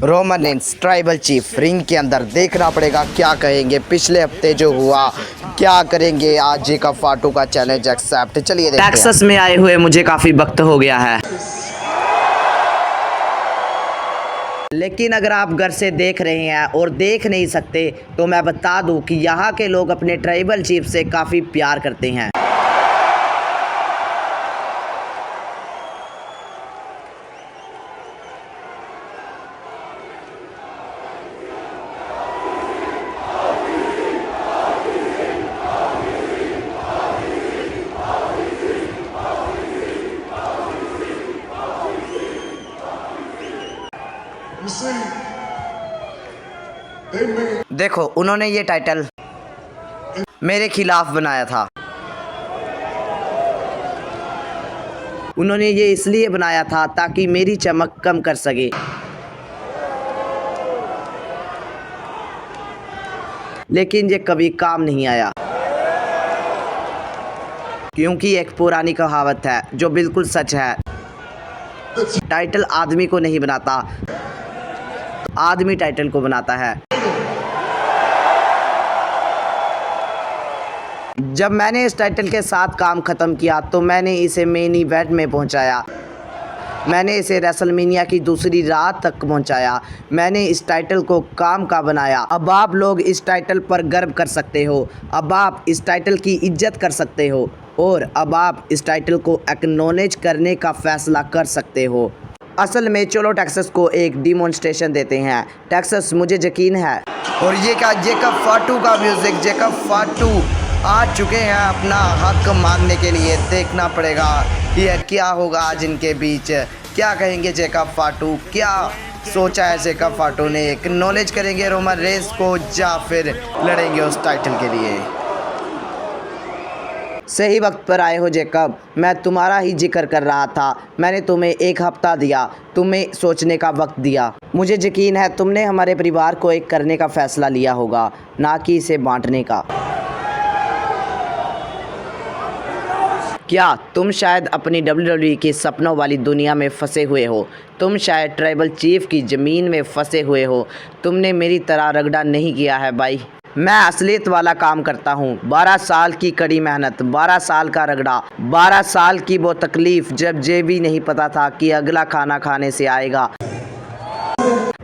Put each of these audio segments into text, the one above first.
Roman Reigns tribal chief ring के अंदर, देखना पड़ेगा क्या कहेंगे। पिछले हफ्ते जो हुआ, क्या करेंगे आज जेकब फाटू का चैलेंज एक्सेप्ट। चलिए देखते हैं। टेक्सास में आए हुए मुझे काफ़ी वक्त हो गया है, लेकिन अगर आप घर से देख रहे हैं और देख नहीं सकते तो मैं बता दूं कि यहाँ के लोग अपने ट्राइबल चीफ से काफ़ी प्यार करते हैं। देखो, उन्होंने ये टाइटल मेरे खिलाफ बनाया था। उन्होंने ये इसलिए बनाया था ताकि मेरी चमक कम कर सके, लेकिन ये कभी काम नहीं आया, क्योंकि एक पुरानी कहावत है जो बिल्कुल सच है। टाइटल आदमी को नहीं बनाता, आदमी टाइटल को बनाता है। जब मैंने इस टाइटल के साथ काम ख़त्म किया तो मैंने इसे मेन इवेंट में पहुंचाया। मैंने इसे रेसलमेनिया की दूसरी रात तक पहुंचाया। मैंने इस टाइटल को काम का बनाया। अब आप लोग इस टाइटल पर गर्व कर सकते हो, अब आप इस टाइटल की इज्जत कर सकते हो, और अब आप इस टाइटल को एक्नॉलेज करने का फैसला कर सकते हो। असल में चलो टेक्सास को एक डिमॉन्स्ट्रेशन देते हैं। टेक्सास, मुझे यकीन है। और ये क्या, जेकब फाटू का म्यूजिक। जेकब फाटू आ चुके हैं अपना हक मांगने के लिए। देखना पड़ेगा कि क्या होगा आज इनके बीच। क्या कहेंगे जेकब फाटू, क्या सोचा है जेकब फाटू ने। एक्नॉलेज करेंगे रोमन रेंस को या फिर लड़ेंगे उस टाइटल के लिए। सही वक्त पर आए हो जेकब, मैं तुम्हारा ही जिक्र कर रहा था। मैंने तुम्हें एक हफ्ता दिया, तुम्हें सोचने का वक्त दिया। मुझे यकीन है तुमने हमारे परिवार को एक करने का फ़ैसला लिया होगा, ना कि इसे बांटने का। क्या तुम शायद अपनी WWE की सपनों वाली दुनिया में फंसे हुए हो? तुम शायद ट्राइबल चीफ की ज़मीन में फंसे हुए हो। तुमने मेरी तरह रगड़ा नहीं किया है भाई। मैं असलियत वाला काम करता हूँ। 12 साल की कड़ी मेहनत, 12 साल का रगड़ा, 12 साल की वो तकलीफ़ जब ये भी नहीं पता था कि अगला खाना खाने से आएगा।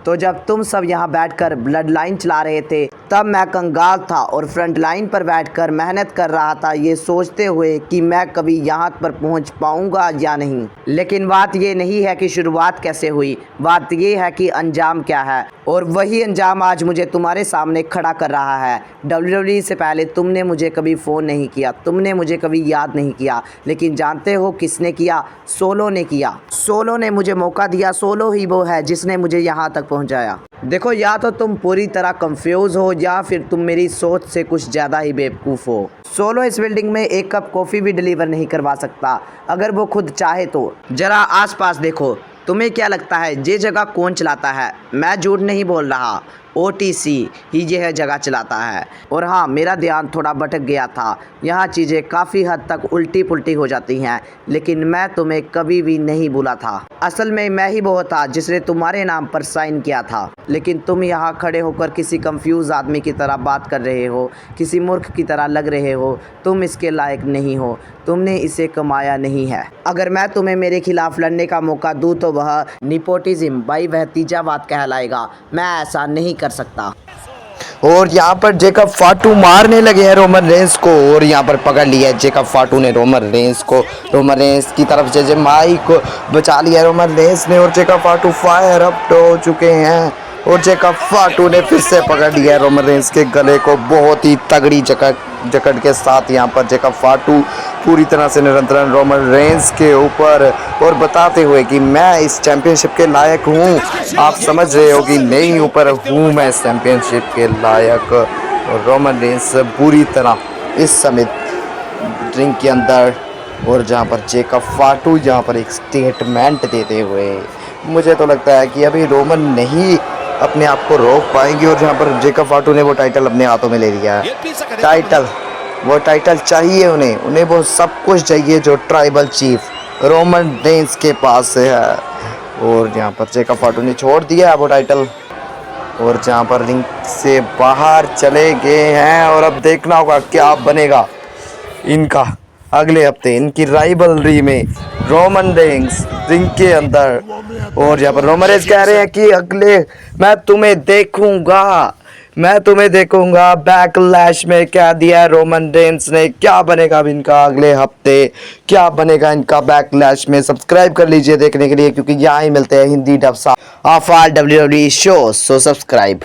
तो जब तुम सब यहाँ बैठकर ब्लड लाइन चला रहे थे तब मैं कंगाल था और फ्रंट लाइन पर बैठकर मेहनत कर रहा था, ये सोचते हुए कि मैं कभी यहाँ पर पहुँच पाऊँगा या नहीं। लेकिन बात ये नहीं है कि शुरुआत कैसे हुई, बात ये है कि अंजाम क्या है। और वही अंजाम आज मुझे तुम्हारे सामने खड़ा कर रहा है। WWE से पहले तुमने मुझे कभी फ़ोन नहीं किया, तुमने मुझे कभी याद नहीं किया, लेकिन जानते हो किसने किया? सोलो ने किया। सोलो ने मुझे मौका दिया। सोलो ही वो है जिसने मुझे यहाँ तक पहुँचाया। देखो, या तो तुम पूरी तरह कंफ्यूज हो या फिर तुम मेरी सोच से कुछ ज़्यादा ही बेवकूफ़ हो। सोलो इस बिल्डिंग में एक कप कॉफ़ी भी डिलीवर नहीं करवा सकता अगर वो खुद चाहे तो। ज़रा आसपास देखो, तुम्हें क्या लगता है ये जगह कौन चलाता है? मैं झूठ नहीं बोल रहा, OTC ही यह जगह चलाता है। और हाँ, मेरा ध्यान थोड़ा भटक गया था। यहाँ चीज़ें काफ़ी हद तक उल्टी पुल्टी हो जाती हैं, लेकिन मैं तुम्हें कभी भी नहीं भूला था। असल में मैं ही वो था जिसने तुम्हारे नाम पर साइन किया था। लेकिन तुम यहाँ खड़े होकर किसी कंफ्यूज आदमी की तरह बात कर रहे हो, किसी मूर्ख की तरह लग रहे हो। तुम इसके लायक नहीं हो, तुमने इसे कमाया नहीं है। अगर मैं तुम्हें मेरे खिलाफ लड़ने का मौका दूँ तो वह निपोटिज्म भाई भतीजावाद कहलाएगा। मैं ऐसा नहीं कर सकता। और यहाँ पर जेकब फाटू मारने लगे हैं रोमन रेंस को, और यहाँ पर पकड़ लिया है जेकब फाटू ने रोमन रेंस को। रोमन रेंस की तरफ से माइक को बचा लिया रोमन रेंस ने, और जेकब फाटू फायर अप हो चुके हैं। और जेकब फाटू ने फिर से पकड़ लिया है रोमन रेंस के गले को बहुत ही तगड़ी जकड़ के साथ। यहाँ पर जेकब फाटू पूरी तरह से निरंतर रोमन रेंस के ऊपर, और बताते हुए कि मैं इस चैंपियनशिप के लायक हूँ। आप समझ रहे हो कि नहीं, ऊपर हूँ मैं इस चैंपियनशिप के लायक। और रोमन रेंस पूरी तरह इस समय रिंग के अंदर, और जहाँ पर जेकब फाटू जहाँ पर एक स्टेटमेंट देते हुए, मुझे तो लगता है कि अभी रोमन नहीं अपने आप को रोक पाएंगे। और जहाँ पर जेकब फाटू ने वो टाइटल अपने हाथों में ले लिया है। टाइटल, वो टाइटल चाहिए उन्हें वो सब कुछ चाहिए जो ट्राइबल चीफ रोमन रेंस के पास है। और यहाँ पर जेकब फाटू ने छोड़ दिया है वो टाइटल और जहाँ पर रिंग से बाहर चले गए हैं और अब देखना होगा क्या बनेगा इनका अगले हफ्ते इनकी राइवलरी में रोमन रेंस रिंग के अंदर। और यहाँ पर रोमन रेंस कह रहे हैं कि अगले मैं तुम्हें देखूंगा बैकलैश में क्या दिया है रोमन रेंस ने। क्या बनेगा अब इनका अगले हफ्ते, क्या बनेगा इनका बैकलैश में। सब्सक्राइब कर लीजिए देखने के लिए क्योंकि यहाँ ही मिलते हैं Hindi dub of all WWE show, so subscribe.